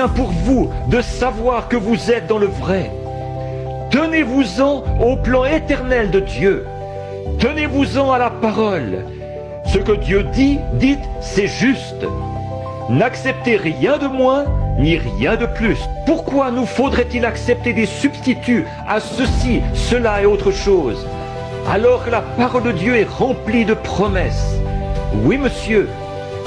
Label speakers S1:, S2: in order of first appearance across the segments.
S1: bien pour vous de savoir que vous êtes dans le vrai. Tenez-vous-en au plan éternel de Dieu. Tenez-vous-en à la parole. Ce que Dieu dit, dites, c'est juste. N'acceptez rien de moins, ni rien de plus. Pourquoi nous faudrait-il accepter des substituts à ceci, cela et autre chose, alors que la parole de Dieu est remplie de promesses? Oui, monsieur,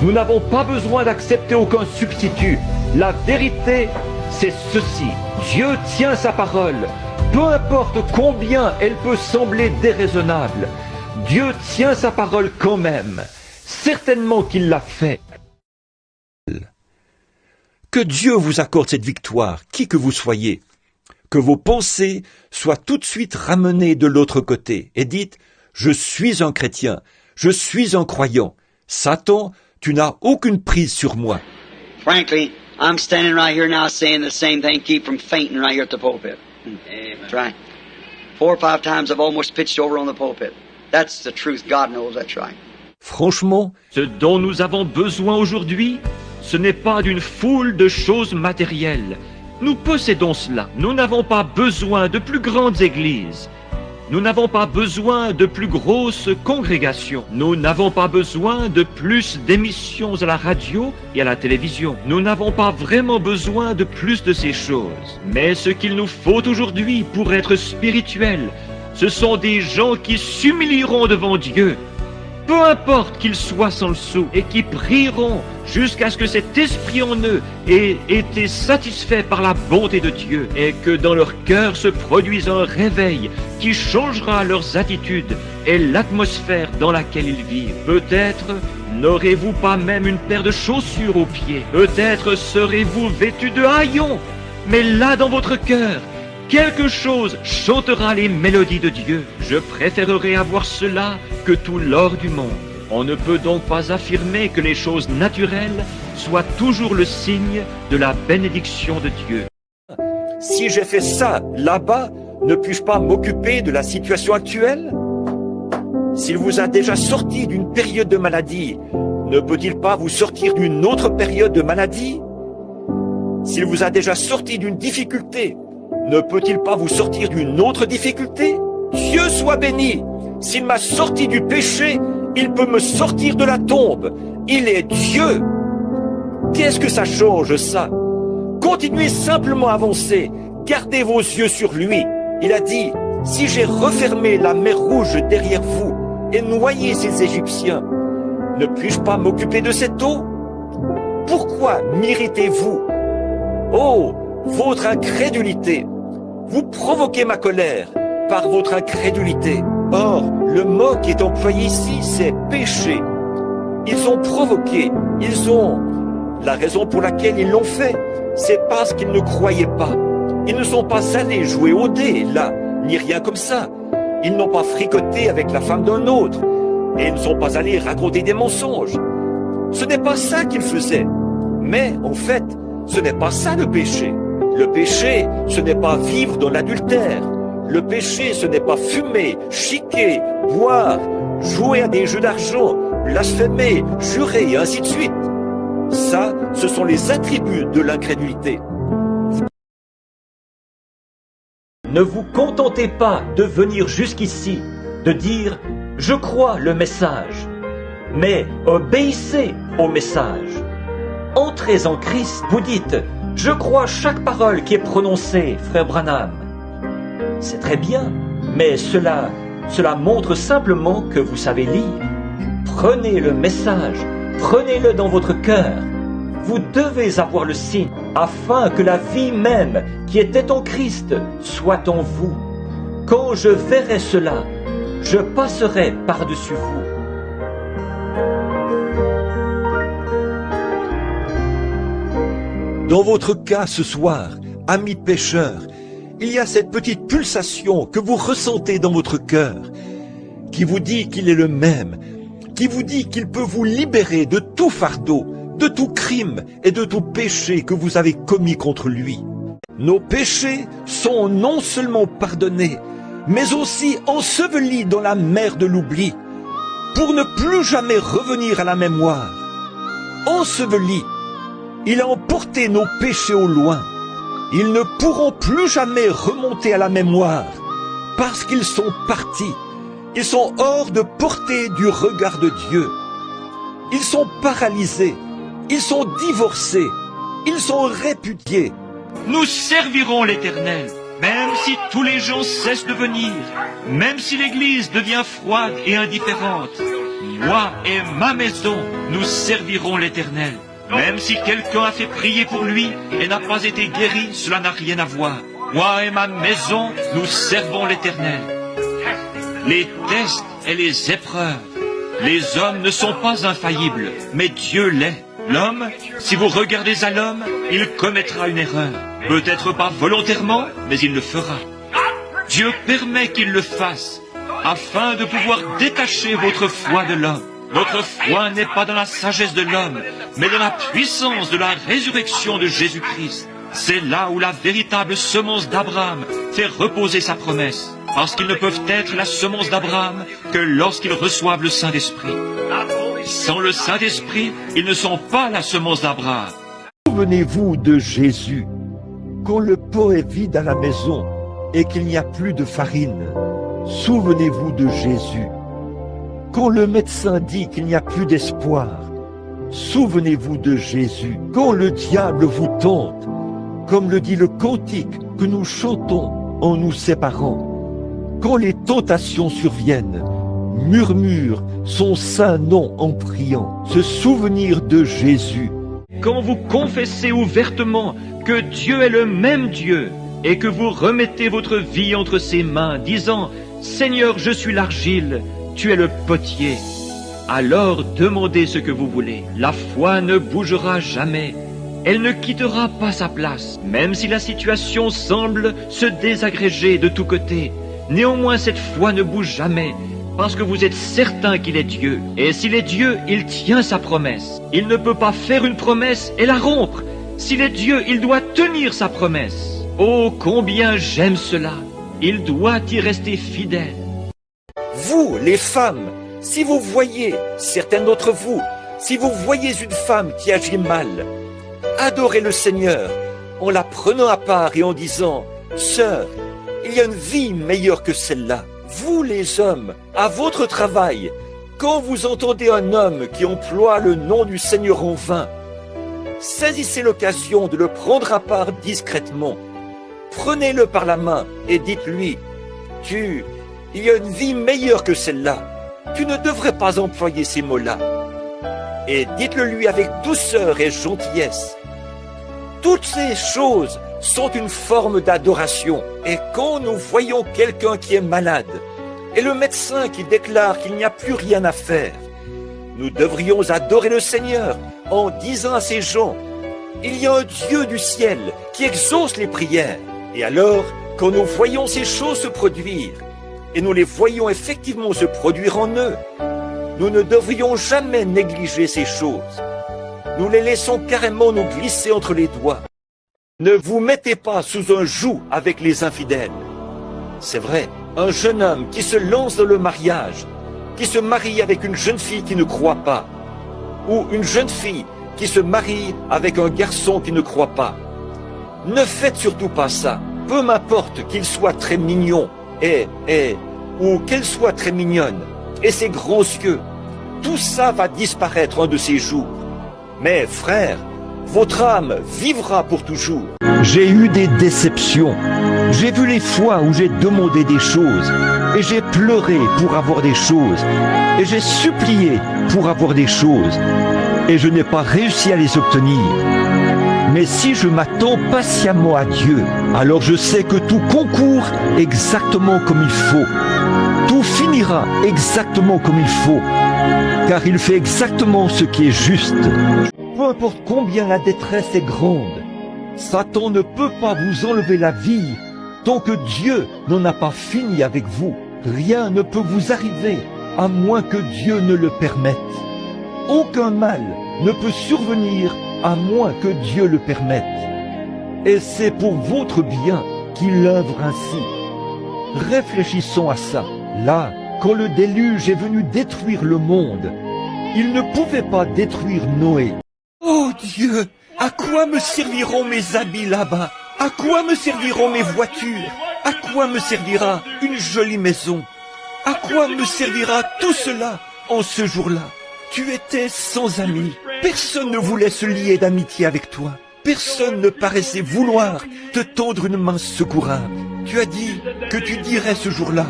S1: nous n'avons pas besoin d'accepter aucun substitut. La vérité, c'est ceci. Dieu tient sa parole. Peu importe combien elle peut sembler déraisonnable, Dieu tient sa parole quand même. Certainement qu'il l'a fait.
S2: Que Dieu vous accorde cette victoire, qui que vous soyez. Que vos pensées soient tout de suite ramenées de l'autre côté et dites « Je suis un chrétien, je suis un croyant. Satan, tu n'as aucune prise sur moi. »
S3: Frankly, I'm standing right here now saying the same thing. Keep from fainting right here at the pulpit. That's right. 4 or 5 times I've almost pitched over on the pulpit. That's the truth. God knows that's right.
S2: Franchement,
S1: Ce dont nous avons besoin aujourd'hui, ce n'est pas d'une foule de choses matérielles. Nous possédons cela. Nous n'avons pas besoin de plus grandes églises. Nous n'avons pas besoin de plus grosses congrégations. Nous n'avons pas besoin de plus d'émissions à la radio et à la télévision. Nous n'avons pas vraiment besoin de plus de ces choses. Mais ce qu'il nous faut aujourd'hui pour être spirituels, ce sont des gens qui s'humilieront devant Dieu, peu importe qu'ils soient sans le sou, et qui prieront jusqu'à ce que cet esprit en eux ait été satisfait par la bonté de Dieu, et que dans leur cœur se produise un réveil qui changera leurs attitudes et l'atmosphère dans laquelle ils vivent. Peut-être n'aurez-vous pas même une paire de chaussures aux pieds, peut-être serez-vous vêtus de haillons, mais là dans votre cœur, quelque chose chantera les mélodies de Dieu. Je préférerais avoir cela que tout l'or du monde. On ne peut donc pas affirmer que les choses naturelles soient toujours le signe de la bénédiction de Dieu.
S2: si j'ai fait ça là-bas, ne puis-je pas m'occuper de la situation actuelle? S'il vous a déjà sorti d'une période de maladie, ne peut-il pas vous sortir d'une autre période de maladie? S'il vous a déjà sorti d'une difficulté, ne peut-il pas vous sortir d'une autre difficulté? Dieu soit béni! S'il m'a sorti du péché, il peut me sortir de la tombe. Il est Dieu. Qu'est-ce que ça change, ça? Continuez simplement à avancer. Gardez vos yeux sur lui. Il a dit, si j'ai refermé la mer Rouge derrière vous et noyé ces Égyptiens, ne puis-je pas m'occuper de cette eau? Pourquoi m'irritez-vous? Oh, votre incrédulité! Vous provoquez ma colère par votre incrédulité. Or, le mot qui est employé ici, c'est péché. Ils ont provoqué, ils ont... La raison pour laquelle ils l'ont fait, c'est parce qu'ils ne croyaient pas. Ils ne sont pas allés jouer au dé, là, ni rien comme ça. Ils n'ont pas fricoté avec la femme d'un autre. Et ils ne sont pas allés raconter des mensonges. Ce n'est pas ça qu'ils faisaient. Mais, en fait, ce n'est pas ça le péché. Le péché, ce n'est pas vivre dans l'adultère. Le péché, ce n'est pas fumer, chiquer, boire, jouer à des jeux d'argent, blasphémer, jurer, et ainsi de suite. Ça, ce sont les attributs de l'incrédulité.
S1: Ne vous contentez pas de venir jusqu'ici, de dire « Je crois le message », mais obéissez au message. Entrez en Christ, vous dites « Je crois chaque parole qui est prononcée, frère Branham ». C'est très bien, mais cela montre simplement que vous savez lire. Prenez le message, prenez-le dans votre cœur. Vous devez avoir le signe, afin que la vie même qui était en Christ soit en vous. Quand je verrai cela, je passerai par-dessus vous.
S2: Dans votre cas ce soir, amis pécheurs, il y a cette petite pulsation que vous ressentez dans votre cœur, qui vous dit qu'il est le même, qui vous dit qu'il peut vous libérer de tout fardeau, de tout crime et de tout péché que vous avez commis contre lui. Nos péchés sont non seulement pardonnés, mais aussi ensevelis dans la mer de l'oubli, pour ne plus jamais revenir à la mémoire. Ensevelis. Il a emporté nos péchés au loin. Ils ne pourront plus jamais remonter à la mémoire, parce qu'ils sont partis. Ils sont hors de portée du regard de Dieu. Ils sont paralysés. Ils sont divorcés. Ils sont répudiés.
S1: Nous servirons l'Éternel, même si tous les gens cessent de venir, même si l'Église devient froide et indifférente. Moi et ma maison, nous servirons l'Éternel. Même si quelqu'un a fait prier pour lui et n'a pas été guéri, cela n'a rien à voir. Moi et ma maison, nous servons l'Éternel. Les tests et les épreuves, les hommes ne sont pas infaillibles, mais Dieu l'est. L'homme, si vous regardez à l'homme, il commettra une erreur. Peut-être pas volontairement, mais il le fera. Dieu permet qu'il le fasse, afin de pouvoir détacher votre foi de l'homme. Notre foi n'est pas dans la sagesse de l'homme, mais dans la puissance de la résurrection de Jésus-Christ. C'est là où la véritable semence d'Abraham fait reposer sa promesse, parce qu'ils ne peuvent être la semence d'Abraham que lorsqu'ils reçoivent le Saint-Esprit. Sans le Saint-Esprit, ils ne sont pas la semence d'Abraham.
S2: Souvenez-vous de Jésus, quand le pot est vide à la maison et qu'il n'y a plus de farine. Souvenez-vous de Jésus, quand le médecin dit qu'il n'y a plus d'espoir. Souvenez-vous de Jésus, quand le diable vous tente, comme le dit le cantique que nous chantons en nous séparant. Quand les tentations surviennent, murmure son saint nom en priant, se souvenir de Jésus.
S1: Quand vous confessez ouvertement que Dieu est le même Dieu et que vous remettez votre vie entre ses mains, disant « Seigneur, je suis l'argile, tu es le potier », alors demandez ce que vous voulez. La foi ne bougera jamais. Elle ne quittera pas sa place, même si la situation semble se désagréger de tous côtés. Néanmoins, cette foi ne bouge jamais, parce que vous êtes certain qu'il est Dieu. Et s'il est Dieu, il tient sa promesse. Il ne peut pas faire une promesse et la rompre. S'il est Dieu, il doit tenir sa promesse. Oh, combien j'aime cela! Il doit y rester fidèle.
S2: Vous, les femmes, si vous voyez, certains d'entre vous, si vous voyez une femme qui agit mal, adorez le Seigneur en la prenant à part et en disant « Sœur, il y a une vie meilleure que celle-là. » Vous les hommes, à votre travail, quand vous entendez un homme qui emploie le nom du Seigneur en vain, saisissez l'occasion de le prendre à part discrètement. Prenez-le par la main et dites-lui « il y a une vie meilleure que celle-là. Tu ne devrais pas employer ces mots-là. » Et dites-le lui avec douceur et gentillesse. Toutes ces choses sont une forme d'adoration. Et quand nous voyons quelqu'un qui est malade, et le médecin qui déclare qu'il n'y a plus rien à faire, nous devrions adorer le Seigneur en disant à ces gens, il y a un Dieu du ciel qui exauce les prières. Et alors, quand nous voyons ces choses se produire, et nous les voyons effectivement se produire en eux, nous ne devrions jamais négliger ces choses. Nous les laissons carrément nous glisser entre les doigts. Ne vous mettez pas sous un joug avec les infidèles. C'est vrai, un jeune homme qui se lance dans le mariage, qui se marie avec une jeune fille qui ne croit pas, ou une jeune fille qui se marie avec un garçon qui ne croit pas. Ne faites surtout pas ça. Peu m'importe qu'il soit très mignon, ou qu'elle soit très mignonne, et ses grands yeux. Tout ça va disparaître un de ces jours. Mais frère, votre âme vivra pour toujours. J'ai eu des déceptions. J'ai vu les fois où j'ai demandé des choses, et j'ai pleuré pour avoir des choses, et j'ai supplié pour avoir des choses, et je n'ai pas réussi à les obtenir. Mais si je m'attends patiemment à Dieu, alors je sais que tout concourt exactement comme il faut. Tout finira exactement comme il faut, car il fait exactement ce qui est juste. Peu importe combien la détresse est grande, Satan ne peut pas vous enlever la vie tant que Dieu n'en a pas fini avec vous. Rien ne peut vous arriver à moins que Dieu ne le permette. Aucun mal ne peut survenir à moins que Dieu le permette. Et c'est pour votre bien qu'il œuvre ainsi. Réfléchissons à ça. Là, quand le déluge est venu détruire le monde, il ne pouvait pas détruire Noé. Oh Dieu, À quoi me serviront mes habits là-bas? À quoi me serviront mes voitures? À quoi me servira une jolie maison? À quoi me servira tout cela en ce jour-là? Tu étais sans amis. Personne ne voulait se lier d'amitié avec toi. Personne ne paraissait vouloir te tendre une main secourable. Tu as dit que tu dirais ce jour-là: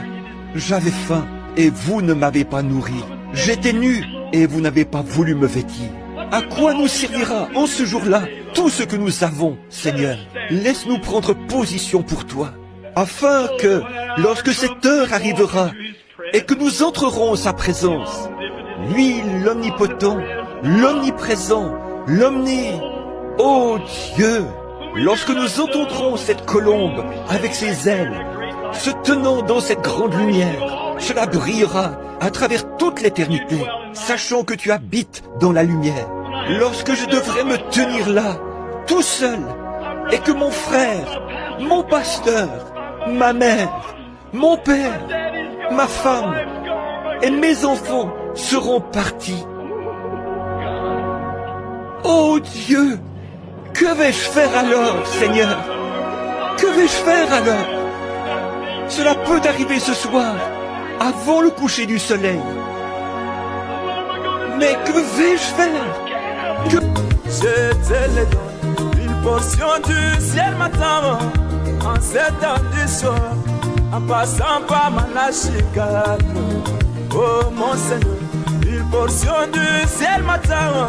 S2: j'avais faim et vous ne m'avez pas nourri. J'étais nu et vous n'avez pas voulu me vêtir. À quoi nous servira en ce jour-là tout ce que nous avons, Seigneur? Laisse-nous prendre position pour toi, afin que, lorsque cette heure arrivera et que nous entrerons en sa présence, lui, l'omnipotent, l'omniprésent, ô Dieu, lorsque nous entendrons cette colombe avec ses ailes, se tenant dans cette grande lumière, cela brillera à travers toute l'éternité, sachant que tu habites dans la lumière. Lorsque je devrais me tenir là, tout seul, et que mon frère, mon pasteur, ma mère, mon père, ma femme et mes enfants seront partis. Oh Dieu, que vais-je faire alors, Seigneur? Que vais-je faire alors? Cela peut arriver ce soir, avant le coucher du soleil. Mais que vais-je faire?
S4: Je te le donne, une portion du ciel m'attend, en cette heure du soir, en passant par Manachikal. Oh mon Seigneur, une portion du ciel m'attend,